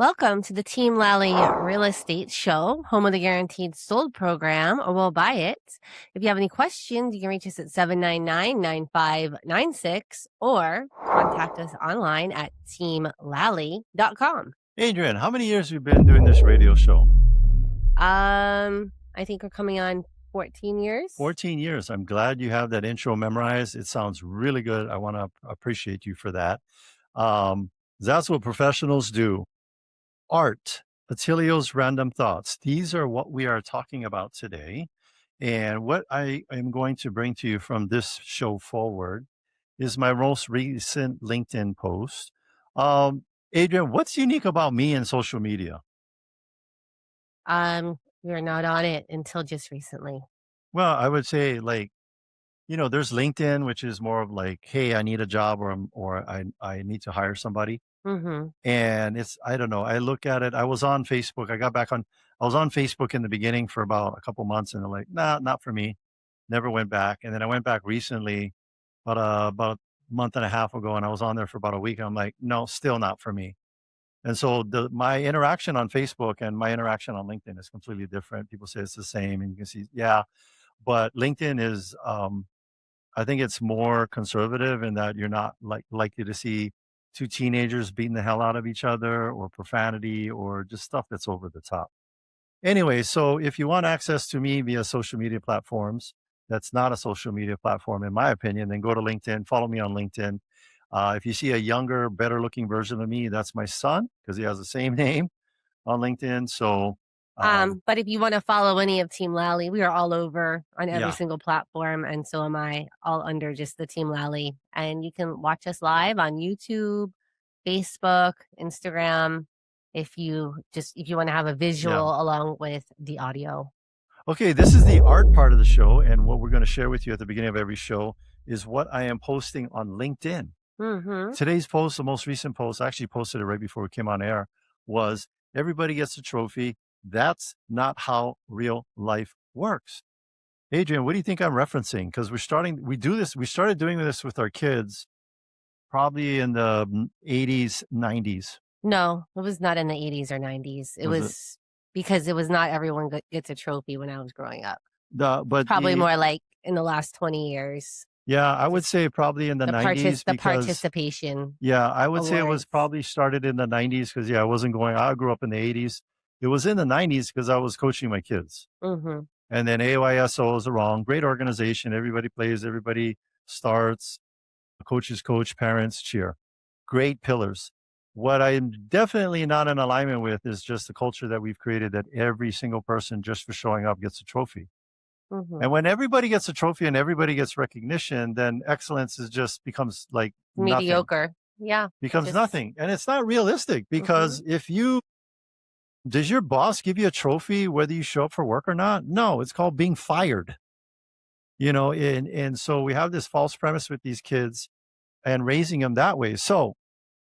Welcome to the Team Lally Real Estate Show, home of the Guaranteed Sold program, or we'll buy it. If you have any questions, you can reach us at 799-9596 or contact us online at teamlally.com. Adrienne, how many years have you been doing this radio show? I think we're coming on 14 years. 14 years. I'm glad you have that intro memorized. It sounds really good. I want to appreciate you for that. That's what professionals do. Art, Attilio's Random Thoughts. These are what we are talking about today. And what I am going to bring to you from this show forward is my most recent LinkedIn post. Adrienne, what's unique about me and social media? We're not on it until just recently. Well, I would say there's LinkedIn, which is more of like, hey, I need a job or I need to hire somebody. Mm-hmm. And I don't know. I look at it. I was on Facebook. I was on Facebook in the beginning for about a couple months and I'm like, nah, not for me. Never went back. And then I went back recently, about a month and a half ago, and I was on there for about a week. And I'm like, no, still not for me. And so my interaction on Facebook and my interaction on LinkedIn is completely different. People say it's the same, and you can see, yeah, but LinkedIn is, I think it's more conservative in that you're not likely to see two teenagers beating the hell out of each other or profanity or just stuff that's over the top. Anyway, so if you want access to me via social media platforms, that's not a social media platform, in my opinion, then go to LinkedIn, follow me on LinkedIn. If you see a younger, better looking version of me, that's my son because he has the same name on LinkedIn. So, but if you want to follow any of Team Lally, we are all over on every Yeah. single platform, and so am I, all under just the Team Lally. And you can watch us live on YouTube, Facebook, Instagram, if you want to have a visual along with the audio. Okay, this is the art part of the show, and what we're going to share with you at the beginning of every show is what I am posting on LinkedIn. Mm-hmm. Today's post, the most recent post, I actually posted it right before we came on air, was everybody gets a trophy. That's not how real life works. Adrienne, what do you think I'm referencing? Because we started doing this with our kids probably in the 80s, 90s. No, it was not in the 80s or 90s. It was because it was not everyone gets a trophy when I was growing up. But Probably more like in the last 20 years. Yeah, I would say probably in the 90s The because participation. yeah, I would say it was awards. probably started in the 90s because I grew up in the 80s. It was in the 90s because I was coaching my kids. Mm-hmm. And then AYSO is wrong. Great organization. Everybody plays, everybody starts. Coaches coach, parents cheer. Great pillars. What I'm definitely not in alignment with is just the culture that we've created that every single person just for showing up gets a trophy. Mm-hmm. And when everybody gets a trophy and everybody gets recognition, then excellence becomes like mediocre. Nothing. Yeah. Becomes nothing. And it's not realistic because does your boss give you a trophy whether you show up for work or not? No, it's called being fired. And so we have this false premise with these kids and raising them that way. So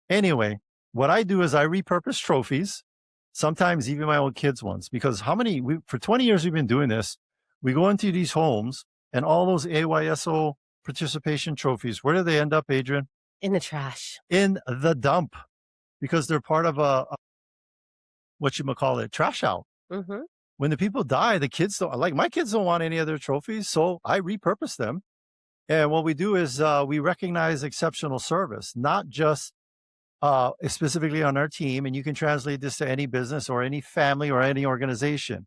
anyway, what I do is I repurpose trophies, sometimes even my own kids' ones, because for 20 years we've been doing this. We go into these homes and all those AYSO participation trophies, where do they end up, Adrienne? In the trash. In the dump, because they're part of trash out. Mm-hmm. When the people die, my kids don't want any other trophies, so I repurpose them. And what we do is we recognize exceptional service, not just specifically on our team. And you can translate this to any business or any family or any organization.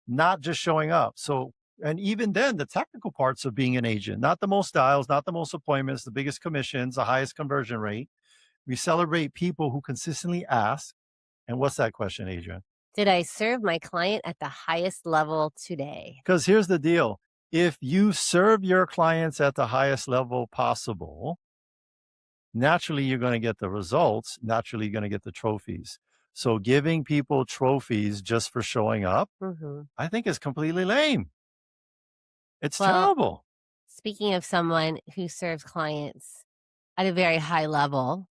Not just showing up. So, and even then, the technical parts of being an agent, not the most dials, not the most appointments, the biggest commissions, the highest conversion rate. We celebrate people who consistently ask. And what's that question, Adrienne? Did I serve my client at the highest level today? Because here's the deal. If you serve your clients at the highest level possible, naturally, you're going to get the results. Naturally, you're going to get the trophies. So giving people trophies just for showing up, I think is completely lame. It's terrible. Speaking of someone who serves clients at a very high level,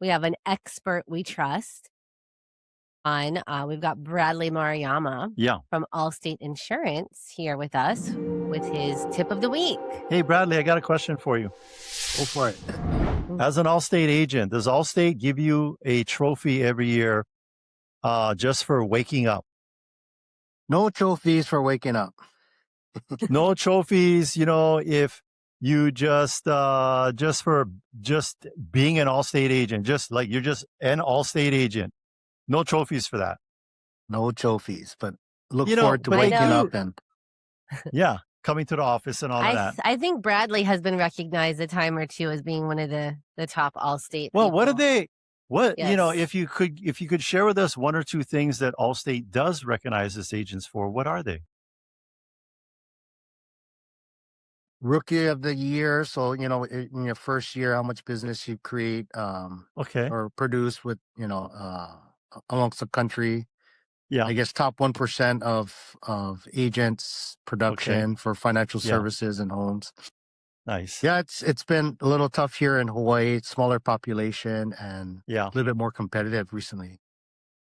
we have an expert we trust on. We've got Bradley Maruyama from Allstate Insurance here with us with his tip of the week. Hey, Bradley, I got a question for you. Go for it. As an Allstate agent, does Allstate give you a trophy every year Just for waking up. No trophies for waking up. No trophies, if you just for just being an Allstate agent, just like you're just an Allstate agent. No trophies for that. No trophies, but look forward to but waking up and yeah, coming to the office and all of that. I think Bradley has been recognized a time or two as being one of the top Allstate Well, people. what did they? What Yes. if you could share with us one or two things that Allstate does recognize its agents for, what are they? Rookie of the year. So, in your first year, how much business you create Okay. or produce with, amongst the country. Yeah. I guess top 1% of agents production for financial services and homes. Nice. Yeah, it's been a little tough here in Hawaii, smaller population and a little bit more competitive recently.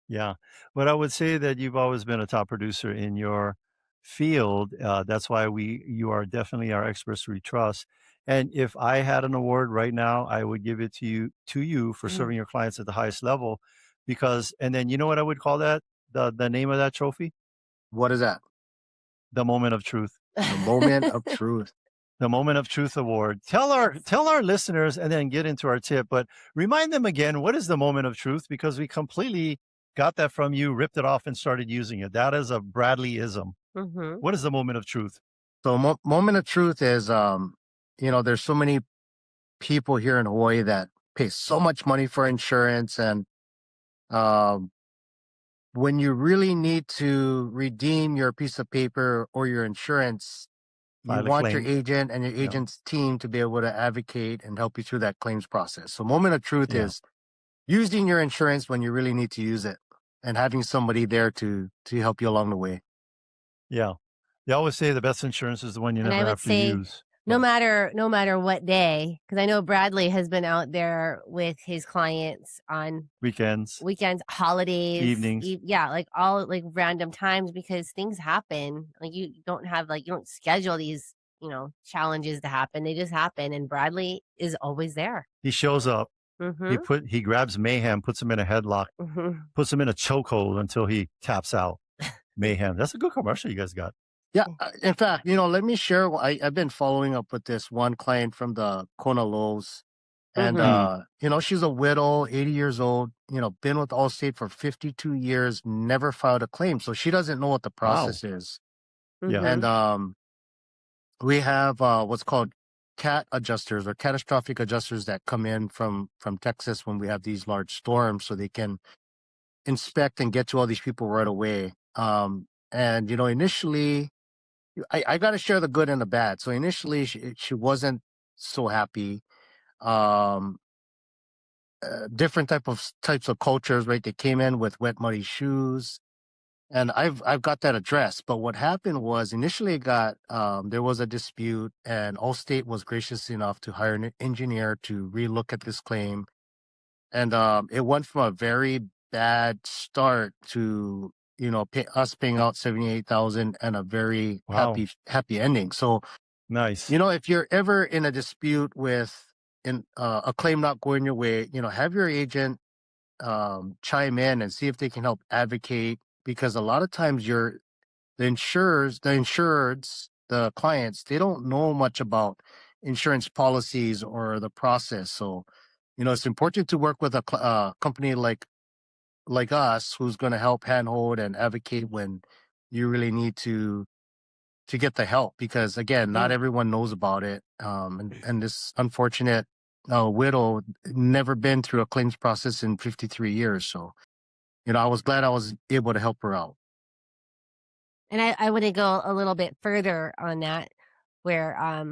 Yeah. But I would say that you've always been a top producer in your field. That's why you are definitely our experts we trust. And if I had an award right now, I would give it to you for serving your clients at the highest level, because, and then you know what I would call that? The name of that trophy? What is that? The Moment of Truth. The Moment of Truth. The Moment of Truth Award. Tell our listeners, and then get into our tip, but remind them again, what is the Moment of Truth? Because we completely got that from you, ripped it off, and started using it. That is a Bradley-ism. What is the Moment of Truth? So Moment of Truth is, there's so many people here in Hawaii that pay so much money for insurance, and when you really need to redeem your piece of paper or your insurance, you want your agent and your agent's team to be able to advocate and help you through that claims process. So Moment of Truth is using your insurance when you really need to use it and having somebody there to help you along the way. Yeah. They always say the best insurance is the one you never have to use. No matter what day, because I know Bradley has been out there with his clients on weekends, holidays, evenings. Like all like random times, because things happen. Like you don't schedule these, challenges to happen. They just happen. And Bradley is always there. He shows up. He grabs Mayhem, puts him in a headlock, puts him in a chokehold until he taps out. Mayhem. That's a good commercial you guys got. Yeah. In fact, let me share. I've been following up with this one client from the Kona Lows. And, she's a widow, 80 years old, been with Allstate for 52 years, never filed a claim. So she doesn't know what the process is. Yeah. And we have what's called CAT adjusters or catastrophic adjusters that come in from Texas when we have these large storms, so they can inspect and get to all these people right away. And, initially, I got to share the good and the bad. So initially, she wasn't so happy. Different types of cultures, right? They came in with wet, muddy shoes, and I've got that addressed. But what happened was initially there was a dispute, and Allstate was gracious enough to hire an engineer to relook at this claim, and it went from a very bad start to us paying out $78,000 and a very happy ending. So nice. If you're ever in a dispute with a claim not going your way, have your agent chime in and see if they can help advocate, because a lot of times the insureds, the clients, they don't know much about insurance policies or the process. So, it's important to work with a company like us, who's going to help handhold and advocate when you really need to get the help, because again, not everyone knows about it. And this unfortunate widow never been through a claims process in 53 years. So, I was glad I was able to help her out. And I want to go a little bit further on that, where I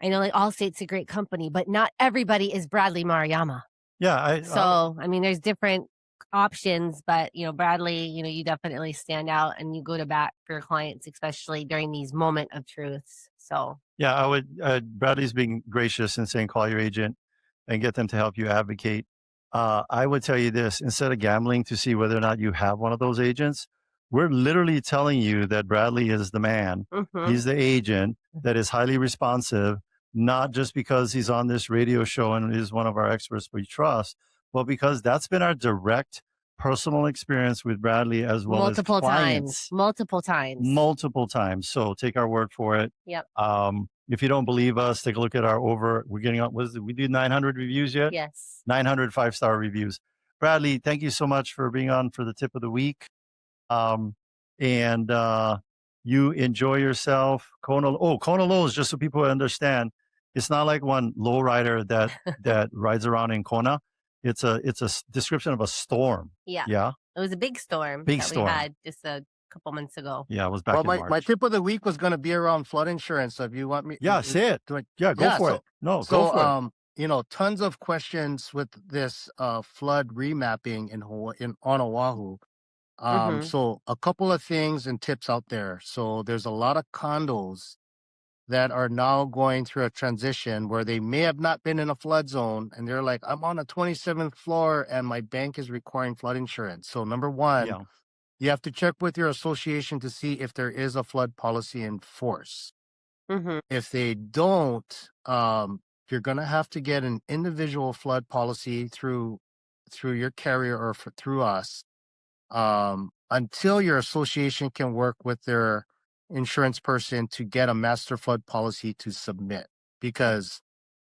know like Allstate's a great company, but not everybody is Bradley Maruyama. Yeah. I mean, there's different options, but Bradley, you definitely stand out, and you go to bat for your clients, especially during these moment of truths. So yeah, I would. Bradley's being gracious and saying call your agent and get them to help you advocate. I would tell you this: instead of gambling to see whether or not you have one of those agents, we're literally telling you that Bradley is the man. He's the agent that is highly responsive, not just because he's on this radio show and is one of our experts we trust, but because that's been our direct personal experience with Bradley as well as clients. Multiple times. So take our word for it. Yep. If you don't believe us, take a look at we did 900 reviews yet? Yes. 900 5-star reviews. Bradley, thank you so much for being on for the tip of the week. You enjoy yourself. Kona Lows, just so people understand, it's not like one lowrider that rides around in Kona. It's a description of a storm. Yeah. Yeah. It was a big storm we had just a couple months ago. Yeah, it was back in March. My tip of the week was going to be around flood insurance. So if you want me, say it. Go for it. No, go for it. Tons of questions with this flood remapping on Oahu. So a couple of things and tips out there. So there's a lot of condos that are now going through a transition where they may have not been in a flood zone, and they're like, I'm on a 27th floor and my bank is requiring flood insurance. So number one, you have to check with your association to see if there is a flood policy in force. If they don't, you're going to have to get an individual flood policy through your carrier or through us, until your association can work with their insurance person to get a master flood policy to submit. Because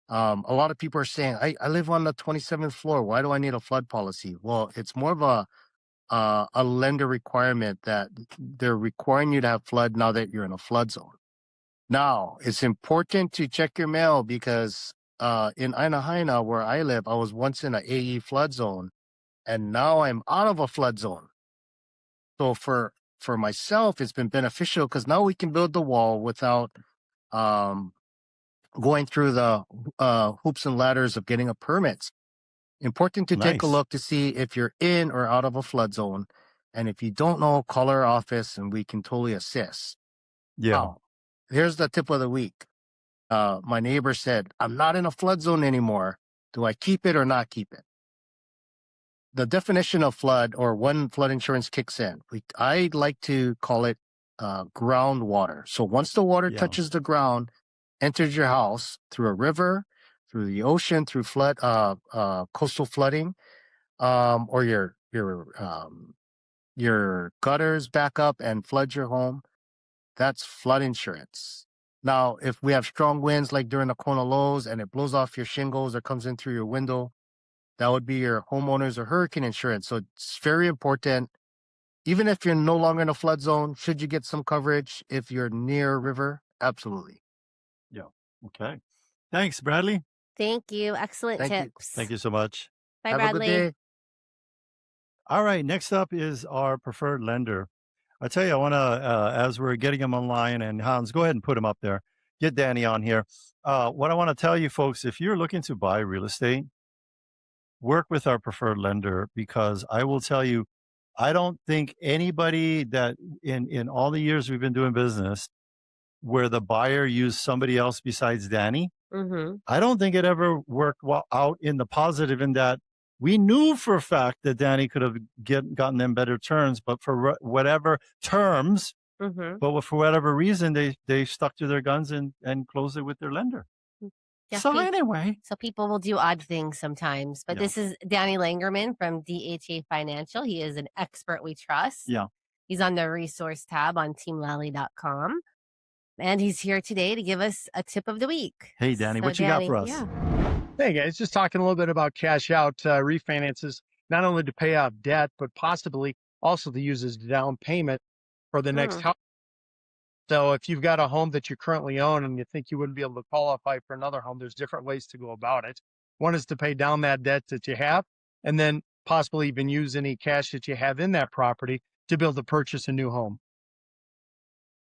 a lot of people are saying, I live on the 27th floor. Why do I need a flood policy? Well, it's more of a lender requirement that they're requiring you to have flood now that you're in a flood zone. Now, it's important to check your mail because in Ainahaina, where I live, I was once in an AE flood zone, and now I'm out of a flood zone. So for myself, it's been beneficial because now we can build the wall without going through the hoops and ladders of getting a permit. Important to take a look to see if you're in or out of a flood zone. And if you don't know, call our office and we can totally assist. Yeah. Now, here's the tip of the week. My neighbor said, I'm not in a flood zone anymore. Do I keep it or not keep it? The definition of flood, or when flood insurance kicks in, I like to call it groundwater. So once the water touches the ground, enters your house through a river, through the ocean, through coastal flooding, or your gutters back up and flood your home, that's flood insurance. Now, if we have strong winds like during the Kona lows and it blows off your shingles or comes in through your window, that would be your homeowners or hurricane insurance. So it's very important. Even if you're no longer in a flood zone, should you get some coverage if you're near a river? Absolutely. Yeah. Okay. Thanks, Bradley. Thank you. Excellent tips. Thank you so much. Bye, Have Bradley. a good day. All right. Next up is our preferred lender. I tell you, I want to, as we're getting him online, and Hans, go ahead and put him up there. Get Danny on here. What I want to tell you folks, if you're looking to buy real estate, work with our preferred lender, because I will tell you, I don't think anybody that in all the years we've been doing business where the buyer used somebody else besides Danny, I don't think it ever worked out in the positive, in that we knew for a fact that Danny could have gotten them better terms, but for whatever terms, but for whatever reason, they stuck to their guns and closed it with their lender. Yeah, so anyway. So people will do odd things sometimes. But this is Danny Langerman from DHA Financial. He is an expert we trust. Yeah. He's on the resource tab on teamlally.com. And he's here today to give us a tip of the week. Hey, Danny, what you got for us? Yeah. Hey, guys, just talking a little bit about cash out refinances, not only to pay off debt, but possibly also to use as down payment for the next house. So if you've got a home that you currently own and you think you wouldn't be able to qualify for another home, there's different ways to go about it. One is to pay down that debt that you have, and then possibly even use any cash that you have in that property to be able to purchase a new home.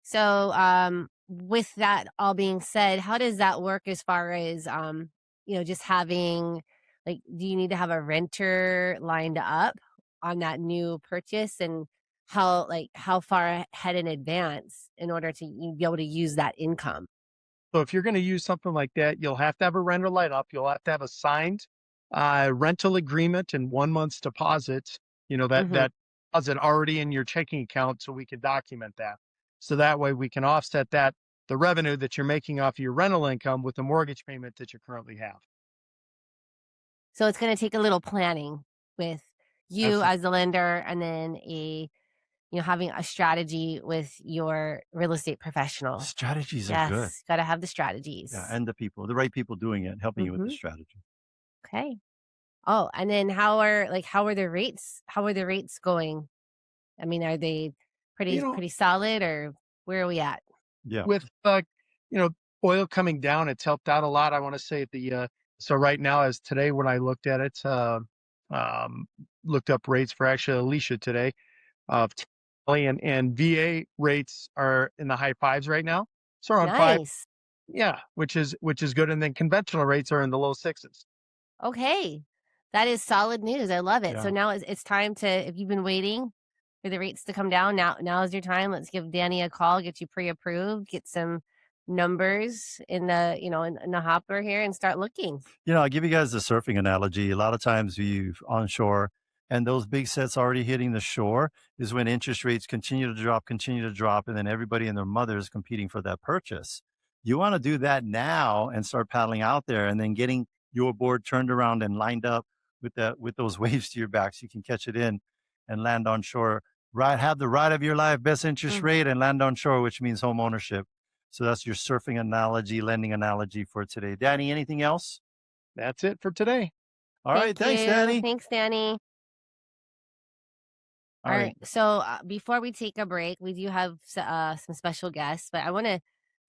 So with that all being said, how does that work as far as, just having, do you need to have a renter lined up on that new purchase? And how far ahead in advance in order to be able to use that income? So if you're going to use something like that, you'll have to have a renter lined up. You'll have to have a signed rental agreement and 1 month's deposit, that deposit already in your checking account, so we can document that. So that way we can offset the revenue that you're making off of your rental income with the mortgage payment that you currently have. So it's going to take a little planning with you as the lender, and then having a strategy with your real estate professional. Strategies are good. Yes, got to have the strategies. Yeah, and the right people doing it, helping you with the strategy. Okay. Oh, and then how are the rates? How are the rates going? I mean, are they pretty solid, or where are we at? Yeah. With oil coming down, it's helped out a lot. I want to say so right now, as today when I looked at it, looked up rates for actually Alicia today of and VA rates are in the high fives right now. So around five. Yeah, which is good. And then conventional rates are in the low sixes. Okay. That is solid news. I love it. Yeah. So now it's time to, if you've been waiting for the rates to come down, now is your time. Let's give Danny a call, get you pre-approved, get some numbers in the, in the hopper here, and start looking. I'll give you guys the surfing analogy. A lot of times you've onshore, and those big sets already hitting the shore is when interest rates continue to drop, and then everybody and their mother is competing for that purchase. You want to do that now and start paddling out there, and then getting your board turned around and lined up with those waves to your back so you can catch it in and land on shore. Have the ride of your life, best interest rate, and land on shore, which means home ownership. So that's your surfing analogy, lending analogy for today. Danny, anything else? That's it for today. All right. Thanks, Danny. Thanks, Danny. All right. So before we take a break, we do have some special guests, but I want to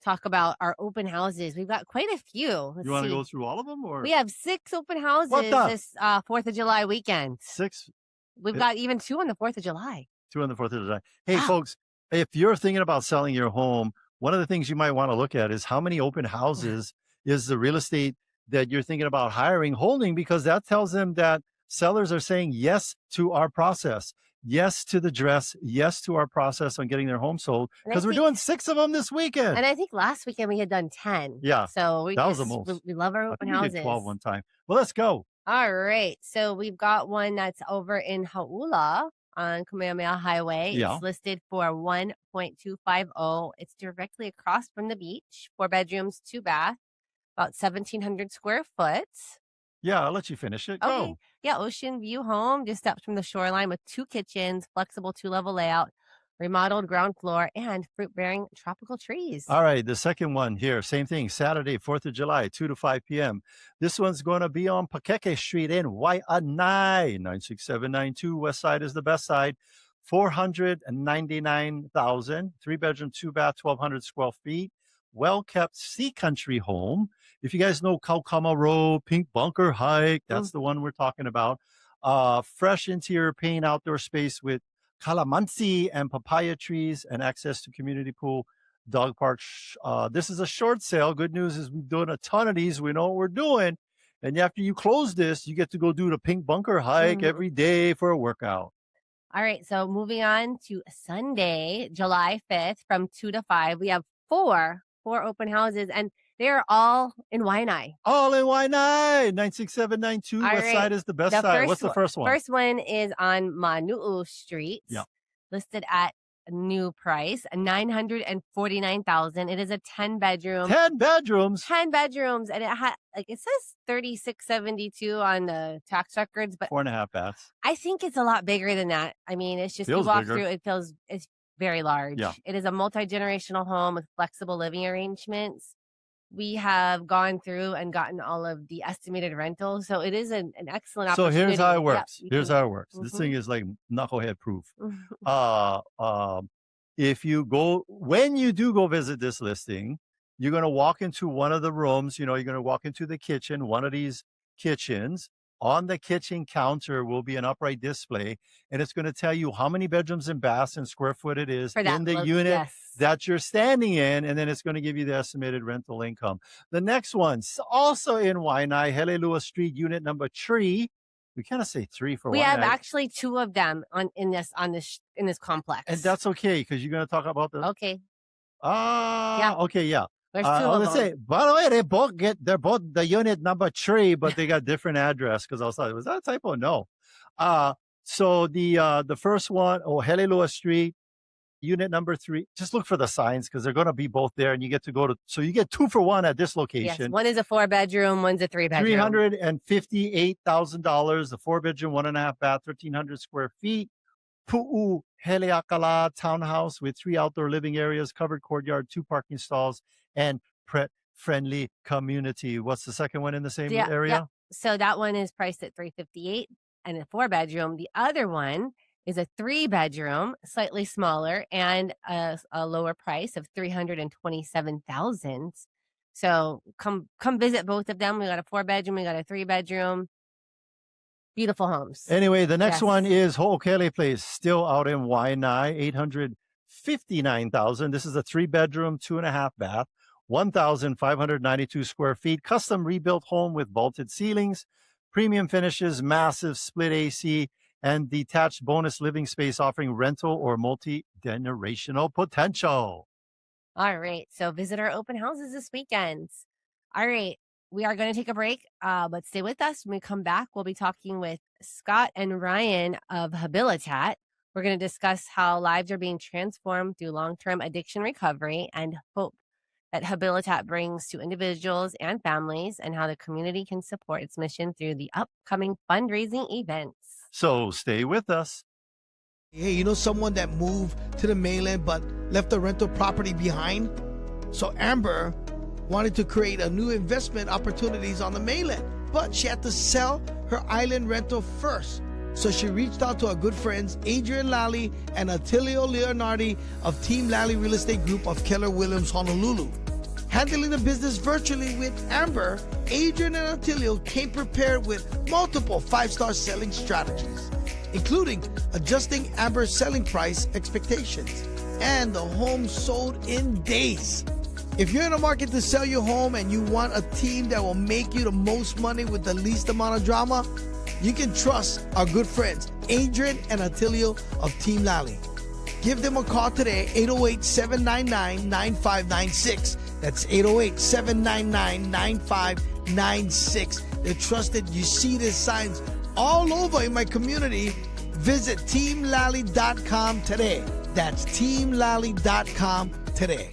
talk about our open houses. We've got quite a few. You want to go through all of them? Or we have 6 open houses this 4th of July weekend. 6? We've got even 2 on the 4th of July. 2 on the 4th of July. Hey, folks, if you're thinking about selling your home, one of the things you might want to look at is how many open houses is the real estate that you're thinking about holding, because that tells them that sellers are saying yes to our process. Yes to the dress, yes to our process on getting their home sold, because we're doing 6 of them this weekend. And I think last weekend we had done 10. Yeah. So that was the most. We love our open houses. We did 12 one time. Well, let's go. All right. So we've got one that's over in Hauula on Kamehameha Highway. Yeah. It's listed for $1.250. It's directly across from the beach. 4 bedrooms, 2 bath, about 1,700 square foot. Yeah, I'll let you finish it. Okay. Go. Yeah, ocean view home, just steps from the shoreline with 2 kitchens, flexible 2-level layout, remodeled ground floor, and fruit-bearing tropical trees. All right, the second one here, same thing, Saturday, 4th of July, 2 to 5 p.m. This one's going to be on Pakeke Street in Waianae. 96792, west side is the best side. 499,000, 3-bedroom, 2-bath, 1,200 square feet. Well-kept sea country home. If you guys know Kaukama Road, Pink Bunker Hike, that's the one we're talking about. Fresh interior paint, outdoor space with calamansi and papaya trees, and access to community pool, dog park. This is a short sale. Good news is we're doing a ton of these. We know what we're doing. And after you close this, you get to go do the Pink Bunker Hike every day for a workout. All right, so moving on to Sunday, July 5th from 2 to 5. We have four open houses, and they're all in Waianae. All in Waianae. 96792. West side is the best side. What's the first one? First one is on Manu'u Street. Yeah. Listed at a new price, $949,000. It is a 10-bedroom. 10 bedrooms. 10 bedrooms, and it says 3672 on the tax records, but 4.5 baths. I think it's a lot bigger than that. I mean, it's just you walk through, it's very large. Yeah. It is a multi-generational home with flexible living arrangements. We have gone through and gotten all of the estimated rentals, so it is an excellent opportunity. So here's how it works. This thing is like knucklehead proof. When you do go visit this listing, you're going to walk into one of the rooms. You're going to walk into the kitchen, one of these kitchens. On the kitchen counter will be an upright display, and it's going to tell you how many bedrooms and baths and square foot it is in the unit that you're standing in, and then it's going to give you the estimated rental income. The next one's also in Waianae, Helelua Street, unit number 3. We kind of say 3 for Waianae. We have actually 2 of them in this complex, and that's okay because you're going to talk about the. Okay. Okay, yeah. There's 2 of them. Say, by the way, they're both the unit number 3, but they got different address, because I was like, was that a typo? No. So the first one, Helelua Street, unit number 3, just look for the signs because they're going to be both there, and you get to go to, so you get 2 for 1 at this location. Yes, one is a 4-bedroom, one's a 3-bedroom. $358,000, the 4-bedroom, 1.5 bath, 1,300 square feet. Pu'u Heleakala townhouse with 3 outdoor living areas, covered courtyard, 2 parking stalls, and pet-friendly community. What's the second one in the same area? Yeah. So that one is priced at $358,000 and a 4-bedroom. The other one is a 3-bedroom, slightly smaller, and a lower price of $327,000. So come visit both of them. We got a 4-bedroom, we got a 3-bedroom. Beautiful homes. Anyway, the next one is Ho'okele Place, still out in Waianae, $859,000. This is a 3-bedroom, 2.5 bath, 1,592 square feet, custom rebuilt home with vaulted ceilings, premium finishes, massive split AC, and detached bonus living space offering rental or multi-generational potential. All right. So visit our open houses this weekend. All right. We are going to take a break, but stay with us. When we come back, we'll be talking with Scott and Ryden of Habilitat. We're going to discuss how lives are being transformed through long-term addiction recovery and hope that Habilitat brings to individuals and families, and how the community can support its mission through the upcoming fundraising events. So stay with us. Hey, you know someone that moved to the mainland but left the rental property behind? So Amber wanted to create a new investment opportunities on the mainland, but she had to sell her island rental first. So she reached out to our good friends Adrienne, Lally, and Attilio Leonardi of Team Lally Real Estate Group of Keller Williams, Honolulu. Handling the business virtually with Amber, Adrienne and Attilio came prepared with multiple 5-star selling strategies, including adjusting Amber's selling price expectations, and the home sold in days. If you're in the market to sell your home and you want a team that will make you the most money with the least amount of drama, you can trust our good friends Adrienne and Attilio of Team Lally. Give them a call today, 808-799-9596. That's 808-799-9596. They're trusted. You see their signs all over in my community. Visit teamlally.com today. That's teamlally.com today.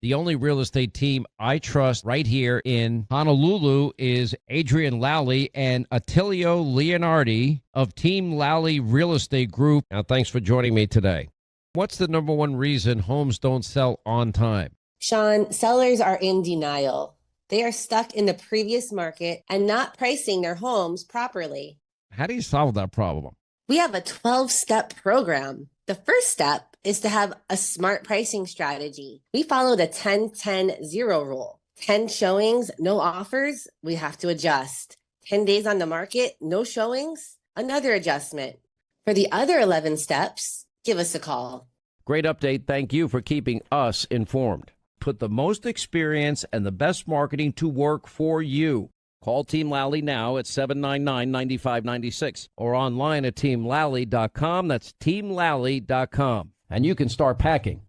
The only real estate team I trust right here in Honolulu is Adrienne Lally and Attilio Leonardi of Team Lally Real Estate Group. Now, thanks for joining me today. What's the number one reason homes don't sell on time? Sean, sellers are in denial. They are stuck in the previous market and not pricing their homes properly. How do you solve that problem? We have a 12-step program. The first step is to have a smart pricing strategy. We follow the 10-10-0 rule. 10 showings, no offers, we have to adjust. 10 days on the market, no showings, another adjustment. For the other 11 steps, give us a call. Great update. Thank you for keeping us informed. Put the most experience and the best marketing to work for you. Call Team Lally now at 799-9596 or online at teamlally.com. That's teamlally.com. And you can start packing.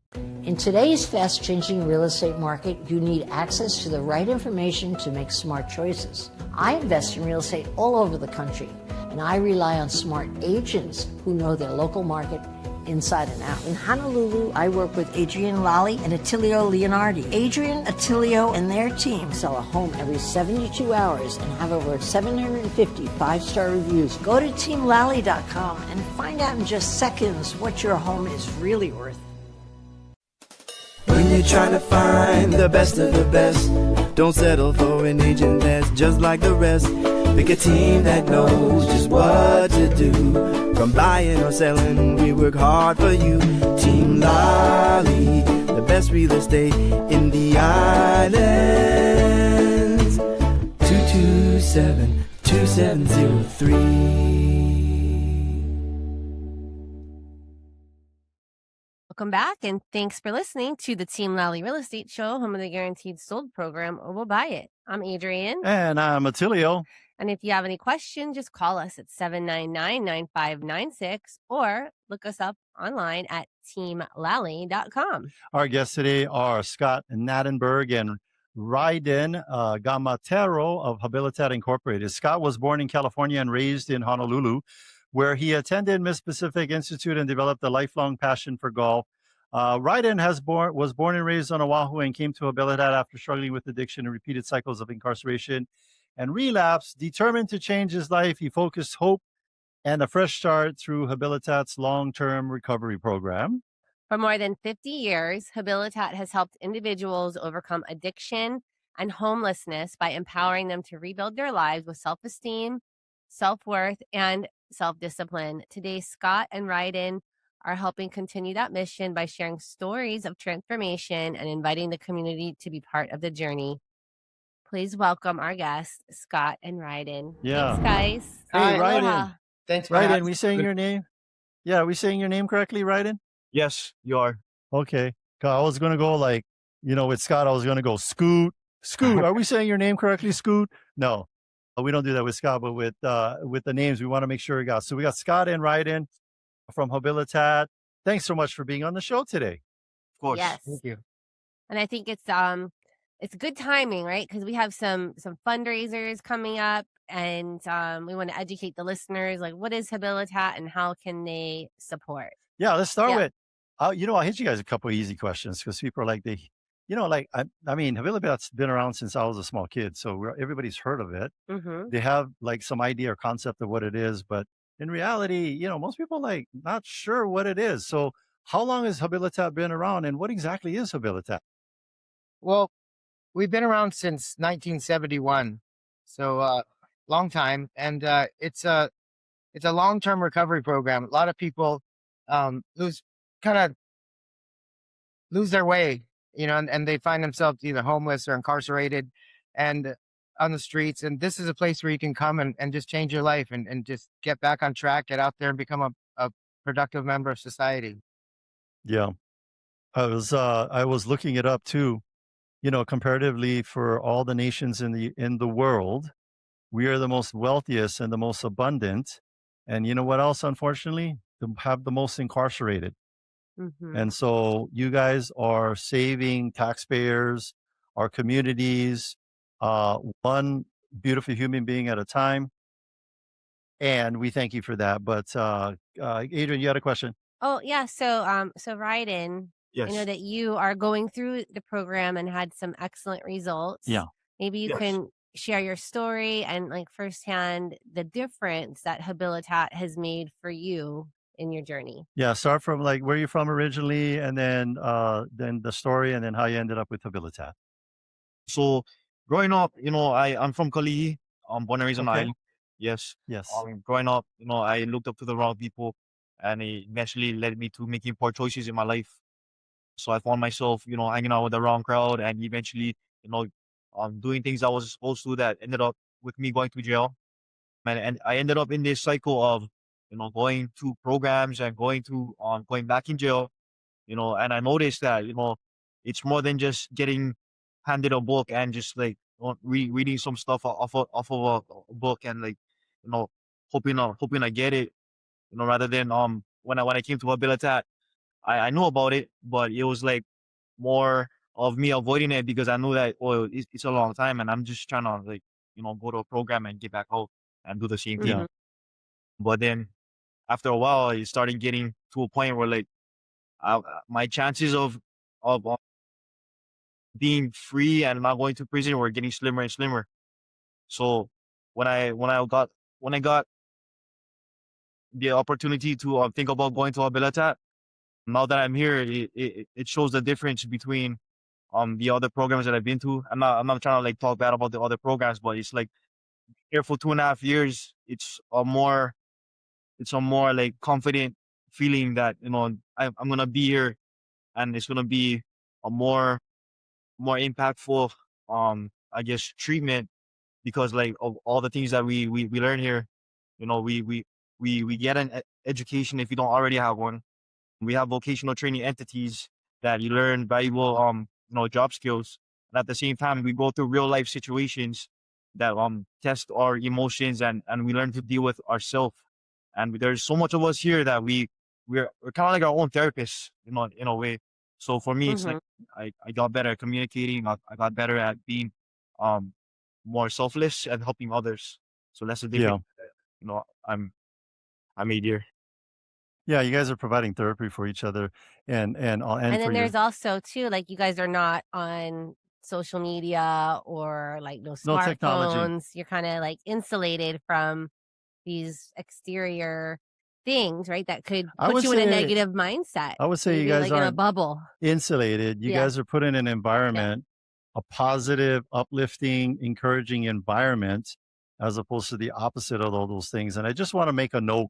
In today's fast-changing real estate market, you need access to the right information to make smart choices. I invest in real estate all over the country, and I rely on smart agents who know their local market inside and out. In Honolulu, I work with Adrienne Lally and Attilio Leonardi. Adrienne, Attilio, and their team sell a home every 72 hours and have over 750 5-star reviews. Go to teamlally.com and find out in just seconds what your home is really worth. When you're trying to find the best of the best, don't settle for an agent that's just like the rest. Pick a team that knows just what to do. From buying or selling, we work hard for you. Team Lally, the best real estate in the islands. 227-2703. Welcome back, and thanks for listening to the Team Lally Real Estate Show, home of the Guaranteed Sold program, or we'll buy it. I'm Adrienne. And I'm Attilio. And if you have any questions, just call us at 799-9596 or look us up online at teamlally.com. Our guests today are Scott Nadenberg and Ryden Gamatero of Habilitat Incorporated. Scott was born in California and raised in Honolulu, where he attended Miss Pacific Institute and developed a lifelong passion for golf. Ryden was born and raised on Oahu and came to Habilitat after struggling with addiction and repeated cycles of incarceration and relapse. Determined to change his life, he focused hope and a fresh start through Habilitat's long-term recovery program. For more than 50 years, Habilitat has helped individuals overcome addiction and homelessness by empowering them to rebuild their lives with self-esteem, self-worth, and self-discipline. Today, Scott and Ryden are helping continue that mission by sharing stories of transformation and inviting the community to be part of the journey. Please welcome our guests, Scott and Ryden. Yeah. Thanks, guys. Hey, Aloha. Ryden. Thanks for Ryden, we saying your name? Yeah, we saying your name correctly, Ryden? Yes, you are. Okay. I was going to go like, with Scott, I was going to go Scoot. Are we saying your name correctly, Scoot? No, we don't do that with Scott, but with the names, we want to make sure we got. So we got Scott and Ryden from Habilitat. Thanks so much for being on the show today. Of course. Yes. Thank you. And I think it's good timing, right? Because we have some fundraisers coming up, and we want to educate the listeners, like what is Habilitat and how can they support? Yeah, let's start with, I'll hit you guys a couple of easy questions because people are like, Habilitat's been around since I was a small kid, so everybody's heard of it. Mm-hmm. They have like some idea or concept of what it is, but in reality, most people like not sure what it is. So how long has Habilitat been around and what exactly is Habilitat? Well, we've been around since 1971, so long time, and it's a long-term recovery program. A lot of people lose their way, and they find themselves either homeless or incarcerated and on the streets. And this is a place where you can come and just change your life and just get back on track, get out there and become a productive member of society. Yeah. I was looking it up too. Comparatively for all the nations in the world, we are the most wealthiest and the most abundant. And you know what else, unfortunately? Have the most incarcerated. Mm-hmm. And so you guys are saving taxpayers, our communities, one beautiful human being at a time. And we thank you for that. But Adrienne, you had a question? Oh, yeah. So Ryden, Yes. I know that you are going through the program and had some excellent results. Yeah. Maybe you can share your story and like firsthand the difference that Habilitat has made for you in your journey. Yeah, start from like where you're from originally, and then the story, and then how you ended up with Habilitat. So growing up, I'm from Kalihi. I'm born and raised on the island. Yes. Yes. Growing up, I looked up to the wrong people, and it eventually led me to making poor choices in my life. So I found myself, hanging out with the wrong crowd, and eventually, doing things I wasn't supposed to that ended up with me going to jail. And I ended up in this cycle of, going to programs and going back in jail, and I noticed that, it's more than just getting handed a book and just like reading some stuff off of a book and like, hoping I get it, rather than, when I came to Habilitat, I knew about it, but it was like more of me avoiding it because I knew that, it's a long time and I'm just trying to like, go to a program and get back out and do the same thing. Yeah. But then after a while, it started getting to a point where like my chances of being free and not going to prison were getting slimmer and slimmer. So when I got the opportunity to think about going to Habilitat, now that I'm here, it shows the difference between the other programs that I've been to. I'm not trying to like talk bad about the other programs, but it's like here for 2.5 years, it's a more like confident feeling that I'm gonna be here, and it's gonna be a more impactful I guess treatment, because like of all the things that we learn here, we get an education if you don't already have one. We have vocational training entities that you learn valuable job skills, and at the same time we go through real life situations that test our emotions, and we learn to deal with ourselves. And there's so much of us here that we're kind of like our own therapists, in a way. So for me, it's like I got better at communicating. I got better at being more selfless and helping others. So that's the difference. I made here. Yeah, you guys are providing therapy for each other and And for then your there's also too, like, you guys are not on social media or like no no technology. smartphones. You're kind of like insulated from these exterior things, right? That could I put would you in a say negative mindset. I would say you Maybe guys like in a aren't bubble. insulated. You Yeah. guys are put in an Yeah. environment, a positive, uplifting, encouraging environment, as opposed to the opposite of all those things. And I just want to make a note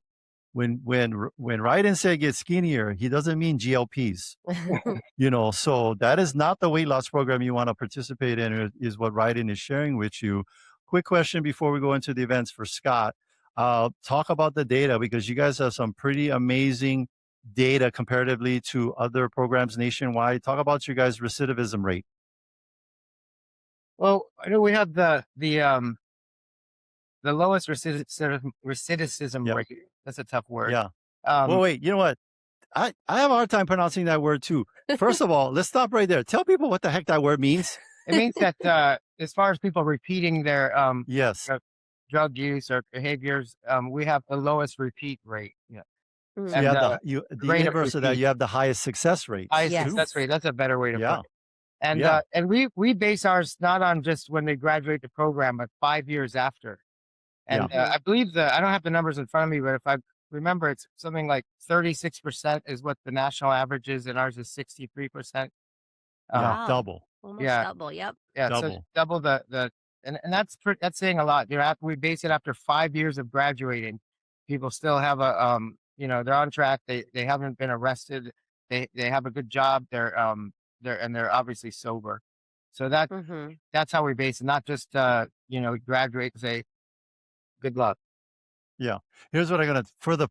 when Ryden said get skinnier, he doesn't mean GLPs. So that is not the weight loss program you want to participate in, is what Ryden is sharing with you. Quick question before we go into the events for Scott. Talk about the data, because you guys have some pretty amazing data comparatively to other programs nationwide. Talk about your guys' recidivism rate. Well, I know we have the lowest recidivism Yep. rate. That's a tough word. Yeah. Um, Well, wait, you know what? I have a hard time pronouncing that word too. First of all, let's stop right there. Tell people what the heck that word means. It means that as far as people repeating their Yes. drug use or behaviors, we have the lowest repeat rate. Yeah. Mm. So And you have the rate of inverse of that, repeat. you have the highest success rate. Highest Yes. success rate. That's a better way to Yeah. put it. And Yeah. and we base ours not on just when they graduate the program, but 5 years after. And Yeah. I believe I don't have the numbers in front of me, but if I remember, it's something like 36% is what the national average is, and ours is 63%. Yeah. Wow. Double. Almost Yeah. double. Yep. Yeah, so Double. double and that's saying a lot. We base it after 5 years of graduating. People still have they're on track. They haven't been arrested. They have a good job. They're obviously sober. So Mm-hmm. that's how we base it. Not just graduate and say good luck. Yeah. Here's what I'm going to, for the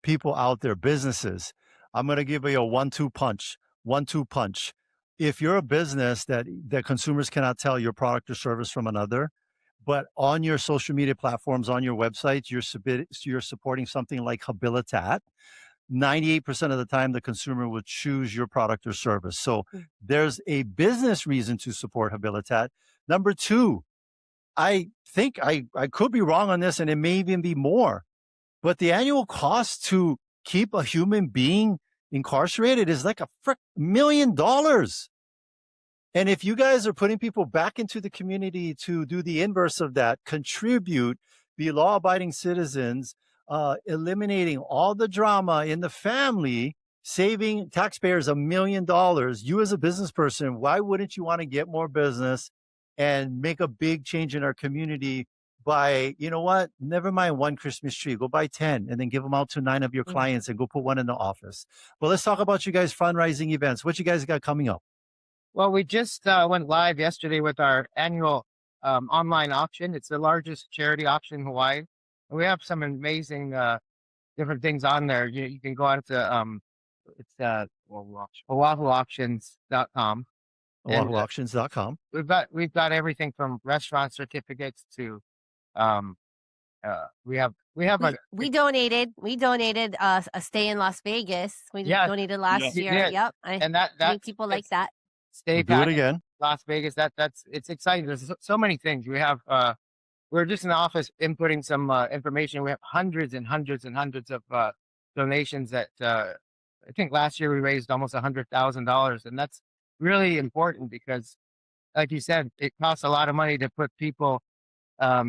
people out there, businesses, I'm going to give you a 1-2 punch. 1-2 punch. If you're a business that consumers cannot tell your product or service from another, but on your social media platforms, on your websites, you're supporting something like Habilitat, 98% of the time the consumer will choose your product or service. So there's a business reason to support Habilitat. Number two, I think I could be wrong on this, and it may even be more, but the annual cost to keep a human being incarcerated is like $1 million. And if you guys are putting people back into the community to do the inverse of that, contribute, be law-abiding citizens, eliminating all the drama in the family, saving taxpayers $1 million, you as a business person, why wouldn't you want to get more business and make a big change in our community by, you know what, never mind one Christmas tree, go buy 10 and then give them out to 9 of your clients and go put one in the office. Well, let's talk about you guys' fundraising events. What you guys got coming up? Well, we just went live yesterday with our annual online auction. It's the largest charity auction in Hawaii. We have some amazing different things on there. You can go on to OahuAuctions.com. OahuAuctions.com. We've got everything from restaurant certificates to we donated a stay in Las Vegas. We donated last year. Yeah. Yep. And that people like that. Stay do it again. Las Vegas. It's exciting. There's so many things. We have we're just in the office inputting some information. We have hundreds and hundreds and hundreds of donations that I think last year we raised almost $100,000, and that's really important because, like you said, it costs a lot of money to put people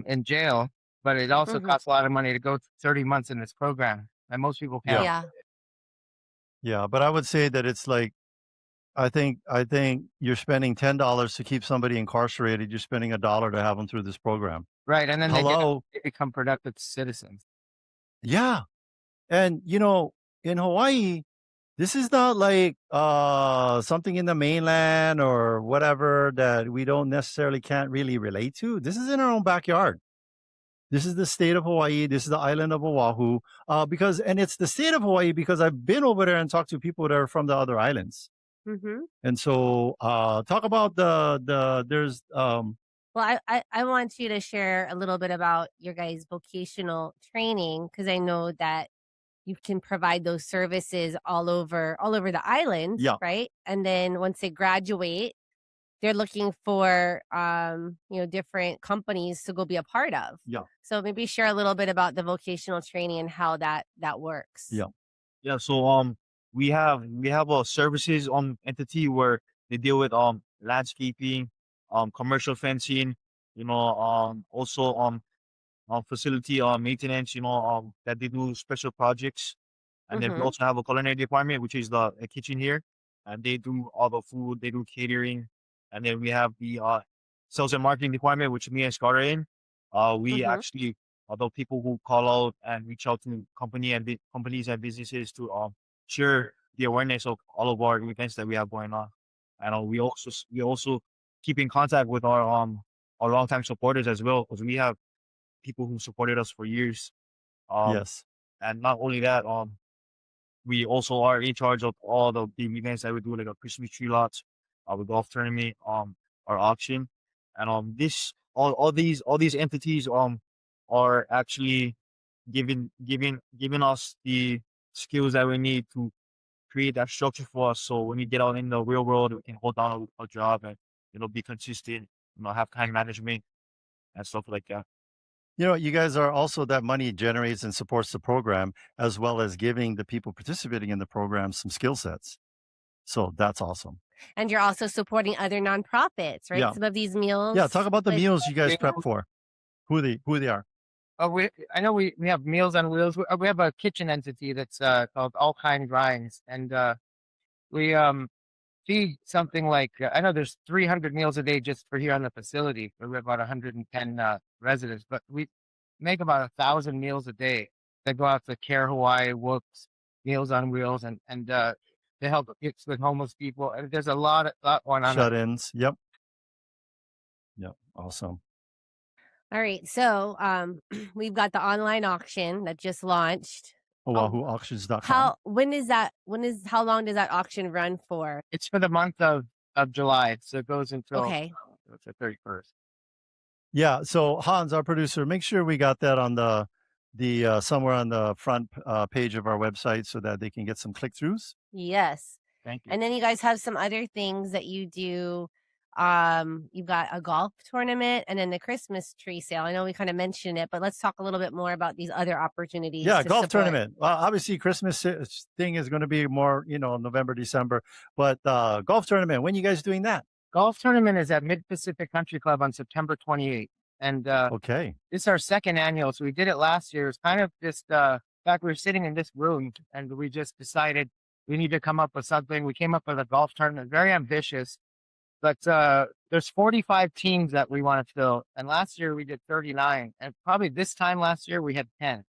in jail, but it also costs a lot of money to go 30 months in this program, and most people can't. Yeah, but I would say that it's like, I think you're spending $10 to keep somebody incarcerated. You're spending $1 to have them through this program. Right, and then they become productive citizens. Yeah, and in Hawaii, this is not like something in the mainland or whatever that we can't really relate to. This is in our own backyard. This is the state of Hawaii. This is the island of Oahu. And it's the state of Hawaii because I've been over there and talked to people that are from the other islands. Mm-hmm. And so talk about there's Well, I want you to share a little bit about your guys' vocational training, because I know that you can provide those services all over the island, right? And then once they graduate, they're looking for different companies to go be a part of. Yeah. So maybe share a little bit about the vocational training and how that works. Yeah. Yeah, so we have a services entity where they deal with landscaping, commercial fencing, also facility maintenance, that they do special projects. And then we Mm-hmm. also have a culinary department, which is the kitchen here, and they do all the food, they do catering. And then we have the sales and marketing department, which me and Scott are in. We Mm-hmm. actually are the people who call out and reach out to companies and businesses to share the awareness of all of our events that we have going on. And we also keep in contact with our longtime supporters as well, because we have people who supported us for years. Um, Yes. and not only that, we also are in charge of all the big events that we do, like a Christmas tree lots, our golf tournament, our auction, and this all these entities are actually giving us the skills that we need to create that structure for us. So when we get out in the real world, we can hold down a job and be consistent, have time management and stuff like that. You guys are also that money generates and supports the program, as well as giving the people participating in the program some skill sets. So that's awesome. And you're also supporting other nonprofits, right? Yeah. Some of these meals. Yeah, talk about the like- meals you guys prep for. Who they are. I know we have Meals on Wheels. We have a kitchen entity that's called All Kind Grinds, and we feed something like I know there's 300 meals a day just for here on the facility. We have about 110 residents, but we make about 1,000 meals a day that go out to Care Hawaii, Whoops, Meals on Wheels, and they help kids with homeless people. And there's a lot going on. Shut-ins. Yep. Awesome. All right. So we've got the online auction that just launched. OahuAuctions.com. How long does that auction run for? It's for the month of July, so it goes until the 31st. Yeah. So Hans, our producer, make sure we got that on the somewhere on the front page of our website so that they can get some click-throughs. Yes. Thank you. And then you guys have some other things that you do. You've got a golf tournament and then the Christmas tree sale. I know we kind of mentioned it, but let's talk a little bit more about these other opportunities. Yeah, to golf support. tournament. Obviously, Christmas thing is going to be more, November, December. But golf tournament, when you guys doing that? Golf tournament is at Mid-Pacific Country Club on September 28th. And Okay. this is our second annual. So we did it last year. It's kind of just, in fact, we were sitting in this room and we just decided we need to come up with something. We came up with a golf tournament, very ambitious. But there's 45 teams that we want to fill. And last year we did 39. And probably this time last year we had 10.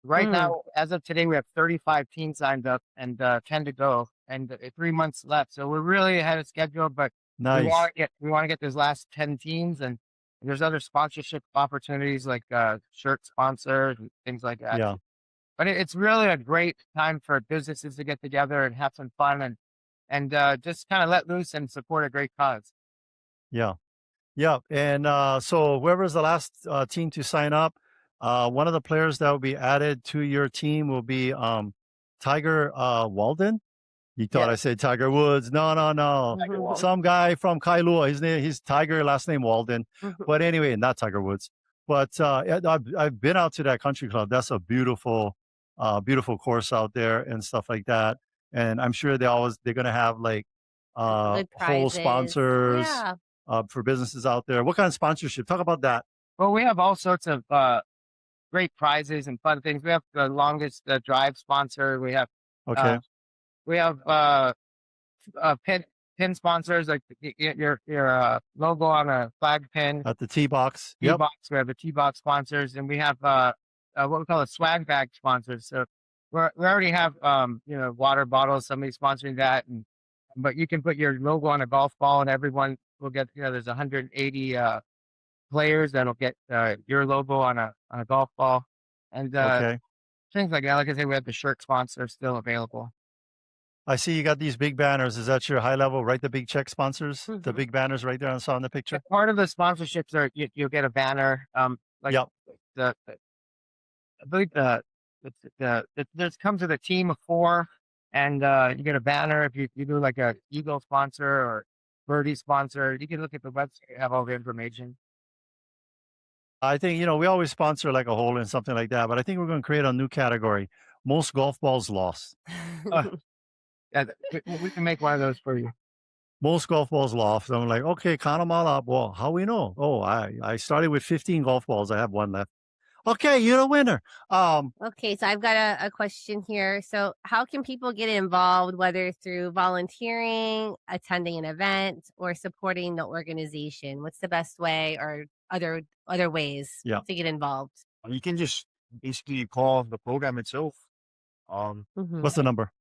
Right now, as of today, we have 35 teams signed up and 10 to go and 3 months left. So we're really ahead of schedule, but Nice. we want to get those last 10 teams. And there's other sponsorship opportunities like shirt sponsors and things like that. Yeah. But it's really a great time for businesses to get together and have some fun and just kind of let loose and support a great cause. Yeah. And so whoever's the last team to sign up, one of the players that will be added to your team will be Tiger Walden. You thought I said Tiger Woods. No. Some guy from Kailua. He's Tiger, last name Walden. But anyway, not Tiger Woods. But I've been out to that country club. That's a beautiful course out there and stuff like that. And I'm sure they're going to have like whole sponsors for businesses out there. What kind of sponsorship? Talk about that. Well, we have all sorts of great prizes and fun things. We have the longest drive sponsor. We have pin sponsors like your logo on a flag pin at the tee box. We have the tee box sponsors, and we have what we call a swag bag sponsors. So we already have water bottles. Somebody sponsoring that, but you can put your logo on a golf ball, and everyone will get. There's 180 players that'll get your logo on a golf ball, and things like that. Like I say, we have the shirt sponsor still available. I see you got these big banners. Is that your high level, write the big check sponsors? The big banners right there I saw in the picture? Part of the sponsorships are you'll get a banner. I believe there's comes with a team of 4 and you get a banner if you do like a Eagle sponsor or Birdie sponsor. You can look at the website, have all the information. I think, we always sponsor like a hole and something like that, but I think we're going to create a new category Most golf balls lost. Yeah, we can make one of those for you. Most golf balls lost. I'm like, okay, count them all up. Well, how we know? Oh, I started with 15 golf balls. I have one left. Okay, you're the winner. Okay, so I've got a question here. So how can people get involved, whether through volunteering, attending an event, or supporting the organization? What's the best way, or other ways Yeah. to get involved? You can just basically call the program itself. What's the number?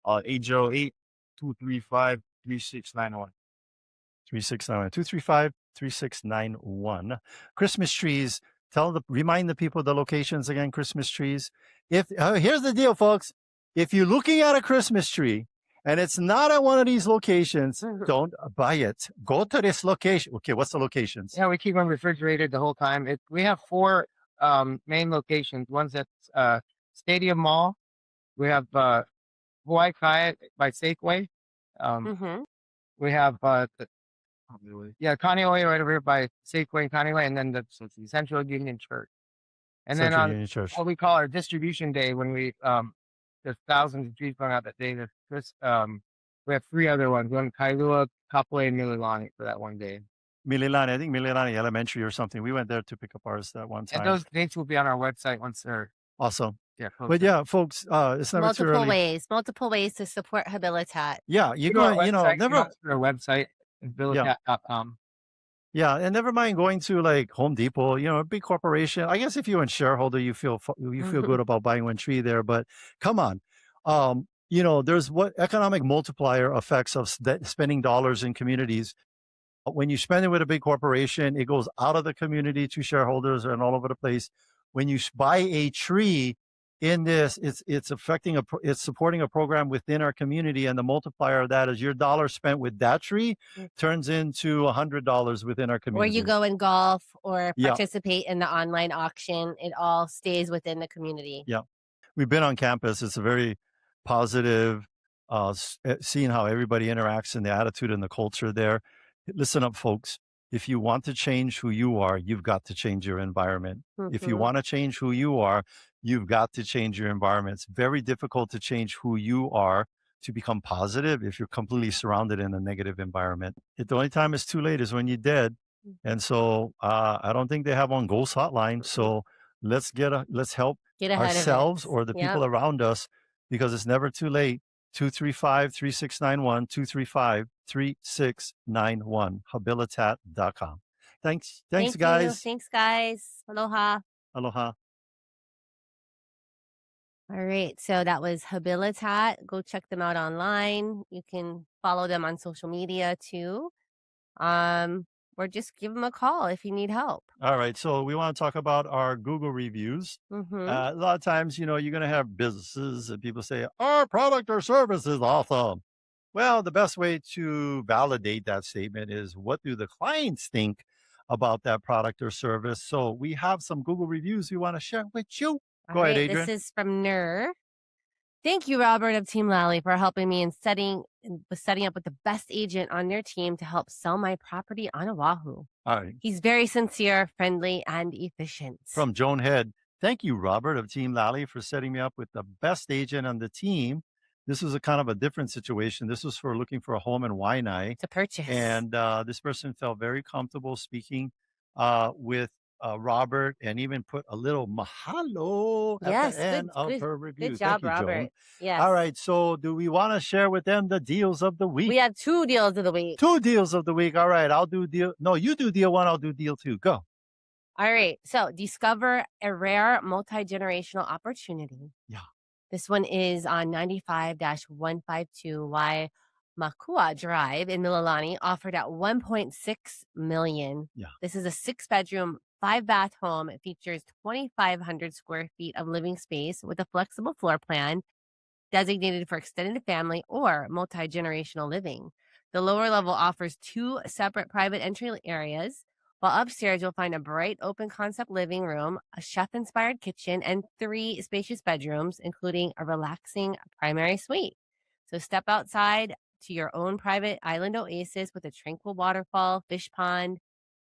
808-235-3691. 3691. 235-3691. Christmas trees. Remind the people the locations again. Christmas trees. Here's the deal, folks. If you're looking at a Christmas tree and it's not at one of these locations, don't buy it. Go to this location. Okay, what's the locations? Yeah, we keep them refrigerated the whole time. We have 4 main locations. One's at Stadium Mall. We have Hawaii Kai by Safeway. We have Kaneohe right over here by Safeway and Kaneohe, and then the Central Union Church. And then on what we call our distribution day, when there's thousands of trees going out that day. We have 3 other ones: one Kailua, Kapolei, and Mililani for that one day. Mililani, I think Mililani Elementary or something. We went there to pick up ours that one time. And those dates will be on our website once they're awesome. Yeah, but yeah, folks, it's never too early. Multiple ways to support Habilitat. Yeah, never our website, habilitat.com. Yeah, and never mind going to like Home Depot, a big corporation. I guess if you're a shareholder, you feel good about buying one tree there. But come on, there's what economic multiplier effects of spending dollars in communities. When you spend it with a big corporation, it goes out of the community to shareholders and all over the place. When you buy a tree in this, it's supporting a program within our community, and the multiplier of that is your dollar spent with that tree turns into $100 within our community. Or you go and golf or participate in the online auction. It all stays within the community. Yeah, we've been on campus. It's a very positive, seeing how everybody interacts and the attitude and the culture there. Listen up, folks. If you want to change who you are, you've got to change your environment. If you want to change who you are, you've got to change your environment. It's very difficult to change who you are to become positive if you're completely surrounded in a negative environment. The only time it's too late is when you're dead. And so I don't think they have on Ghost Hotline. So let's help ourselves or the people around us, because it's never too late. 235-3691, 235-3691, habilitat.com. Thanks, guys. Thanks, guys. Aloha. Aloha. All right, so that was Habilitat. Go check them out online. You can follow them on social media too. Or just give them a call if you need help. All right, so we want to talk about our Google reviews. A lot of times, you're going to have businesses and people say, our product or service is awesome. Well, the best way to validate that statement is, what do the clients think about that product or service? So we have some Google reviews we want to share with you. Go ahead, Adrienne. This is from Nur. Thank you, Robert of Team Lally, for helping me in setting up with the best agent on their team to help sell my property on Oahu. All right. He's very sincere, friendly, and efficient. From Joan Head. Thank you, Robert of Team Lally, for setting me up with the best agent on the team. This was a kind of a different situation. This was for looking for a home in Waianae to purchase. And this person felt very comfortable speaking with Robert, and even put a little mahalo at the end of her review. Good job, Thank you, Robert. Joan. Yes. All right. So do we want to share with them the deals of the week? We have 2 deals of the week. 2 deals of the week. All right. I'll do deal. No, you do deal 1. I'll do deal 2. Go. All right. So discover a rare multi-generational opportunity. Yeah. This one is on 95-152 Makua Drive in Mililani, offered at $1.6 million. Yeah. This is a 6-bedroom, 5-bath home. It features 2,500 square feet of living space with a flexible floor plan designated for extended family or multi-generational living. The lower level offers 2 separate private entry areas, while upstairs you'll find a bright open concept living room, a chef-inspired kitchen, and 3 spacious bedrooms, including a relaxing primary suite. So step outside to your own private island oasis with a tranquil waterfall, fish pond,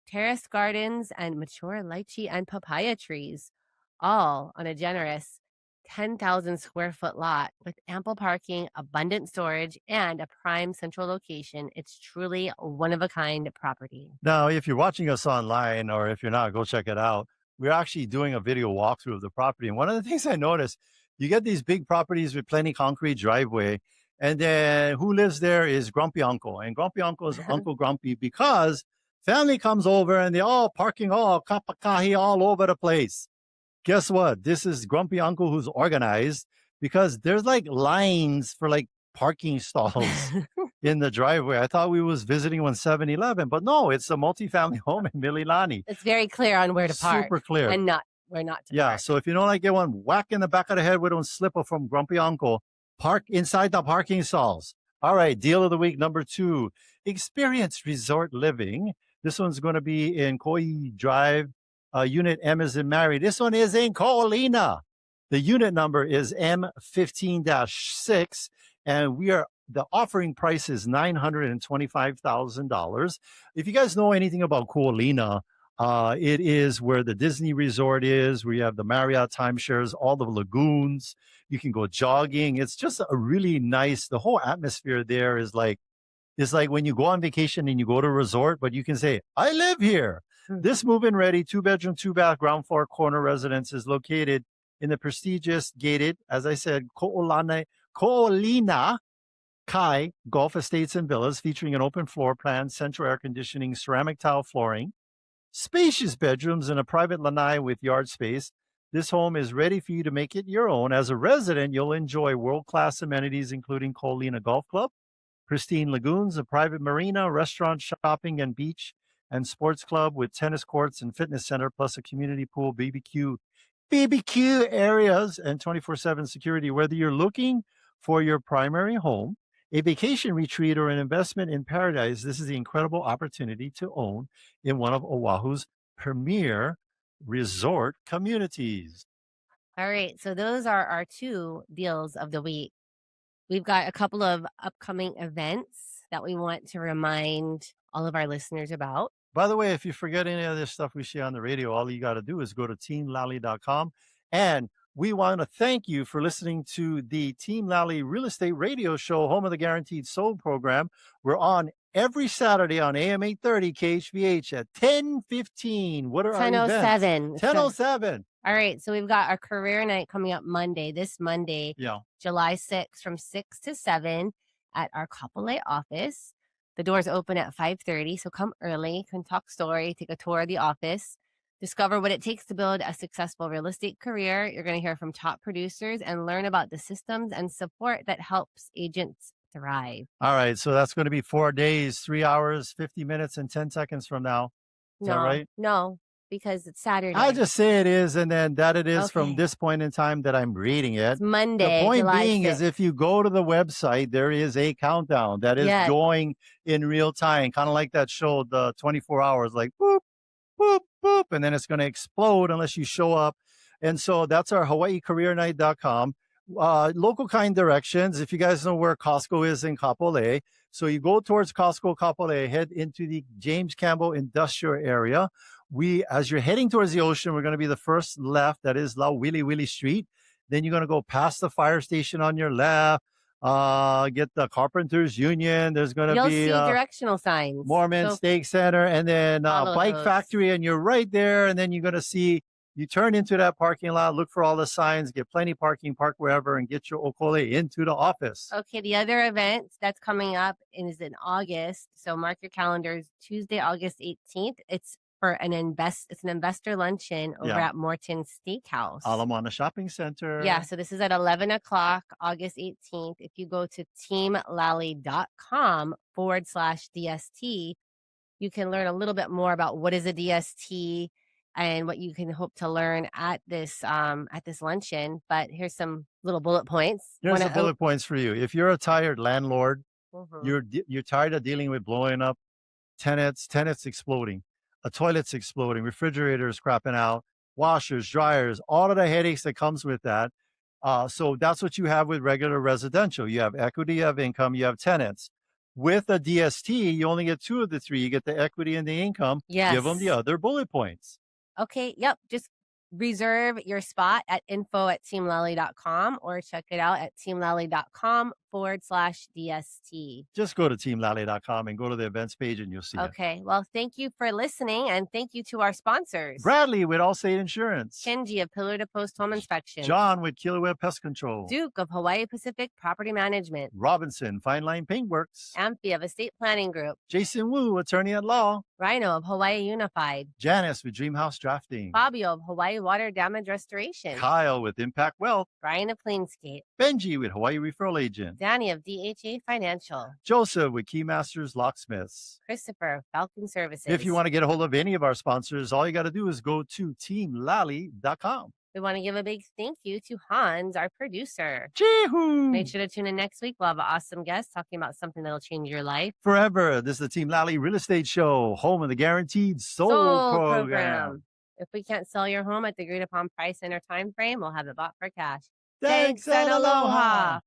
terraced gardens, and mature lychee and papaya trees, all on a generous 10,000 square foot lot with ample parking, abundant storage, and a prime central location. It's truly a one-of-a-kind property. Now, if you're watching us online, or if you're not, go check it out. We're actually doing a video walkthrough of the property. And one of the things I noticed, you get these big properties with plenty concrete driveway, and then who lives there is Grumpy Uncle. And Grumpy Uncle is Uncle Grumpy because family comes over and they're all parking all kapakahi all over the place. Guess what? This is Grumpy Uncle who's organized, because there's like lines for like parking stalls in the driveway. I thought we was visiting on 7-Eleven, but no, it's a multifamily home in Mililani. It's very clear on where to park. Super clear. And where not to Yeah, park. so if you don't like get one whack in the back of the head with a slipper from Grumpy Uncle, park inside the parking stalls. All right, deal of the week number 2, Experience Resort Living. This one's going to be in Koi Drive. Unit M is in Mary. This one is in Ko'olina. The unit number is M15-6, and the offering price is $925,000. If you guys know anything about Ko'olina, it is where the Disney Resort is. We have the Marriott timeshares, all the lagoons. You can go jogging. It's just a really nice, the whole atmosphere there is like, it's like when you go on vacation and you go to a resort, but you can say, I live here. This move-in ready 2-bedroom, 2-bath, ground floor corner residence is located in the prestigious gated, as I said, Ko'olina Kai Golf Estates and Villas, featuring an open floor plan, central air conditioning, ceramic tile flooring, spacious bedrooms, and a private lanai with yard space. This home is ready for you to make it your own. As a resident, you'll enjoy world-class amenities, including Ko'olina Golf Club, pristine lagoons, a private marina, restaurant, shopping, and beach and sports club with tennis courts and fitness center, plus a community pool, BBQ areas, and 24/7 security. Whether you're looking for your primary home, a vacation retreat, or an investment in paradise, this is the incredible opportunity to own in one of Oahu's premier resort communities. All right, so those are our 2 deals of the week. We've got a couple of upcoming events that we want to remind all of our listeners about. By the way, if you forget any of this stuff we see on the radio, all you got to do is go to teamlally.com. And we want to thank you for listening to the Team Lally Real Estate Radio Show, home of the Guaranteed Sold program. We're on every Saturday on AM 830 KHVH at 10:15. What are our events? 10:07. 10:07. All right, so we've got our career night coming up this Monday, July 6th, from 6 to 7 at our Kapolei office. The doors open at 5:30, so come early, can talk story, take a tour of the office, discover what it takes to build a successful real estate career. You're going to hear from top producers and learn about the systems and support that helps agents thrive. All right, so that's going to be 4 days, 3 hours, 50 minutes, and 10 seconds from now. Is that right? No, because it's Saturday. I'll just say it is, and then that it is from this point in time that I'm reading it. It's Monday, The point July being 6th. is if you go to the website, there is a countdown that is going in real time, kind of like that show, the 24 hours, like boop, boop, boop, and then it's going to explode unless you show up. And so that's our HawaiiCareerNight.com. Local kind directions. If you guys know where Costco is in Kapolei, so you go towards Costco Kapolei, head into the James Campbell Industrial Area. As you're heading towards the ocean, we're going to be the first left. That is La Willy Willy Street. Then you're going to go past the fire station on your left. Get the Carpenters Union. There's going to be see directional signs. Mormon Steak Center, and then Bike Factory, and you're right there. And then you're going to see. You turn into that parking lot, look for all the signs, get plenty parking, park wherever, and get your okole into the office. Okay, the other event that's coming up is in August. So mark your calendars, Tuesday, August 18th. It's for an investor luncheon over at Morton Steakhouse. Alamana Shopping Center. Yeah, so this is at 11 o'clock, August 18th. If you go to teamlally.com/DST, you can learn a little bit more about what is a DST and what you can hope to learn at this luncheon. But here's some little bullet points. Here's the bullet points for you. If you're a tired landlord, you're tired of dealing with blowing up tenants exploding, toilets exploding, refrigerators crapping out, washers, dryers, all of the headaches that comes with that. So that's what you have with regular residential. You have equity, you have income, you have tenants. With a DST, you only get 2 of the 3. You get the equity and the income. Yes. Give them the other bullet points. Okay, yep. Just reserve your spot at info@teamlally.com or check it out at teamlally.com/DST. Just go to teamlally.com and go to the events page and you'll see it. Okay. Well, thank you for listening, and thank you to our sponsors. Bradley with Allstate Insurance. Kenji of Pillar to Post Home Inspection. John with Kilauea Pest Control. Duke of Hawaii Pacific Property Management. Robinson, Fine Line Paintworks. Amphi of Estate Planning Group. Jason Wu, Attorney at Law. Rhino of Hawaii Unified. Janice with Dreamhouse Drafting. Fabio of Hawaii Water Damage Restoration. Kyle with Impact Wealth. Brian of Planescape. Benji with Hawaii Referral Agent. Danny of DHA Financial. Joseph with Keymasters Locksmiths. Christopher of Falcon Services. If you want to get a hold of any of our sponsors, all you got to do is go to teamlally.com. We want to give a big thank you to Hans, our producer. Chee-hoo! Make sure to tune in next week. We'll have an awesome guest talking about something that'll change your life. Forever. This is the Team Lally Real Estate Show, home of the Guaranteed Sold program. If we can't sell your home at the agreed upon price in our time frame, we'll have it bought for cash. Thanks and aloha.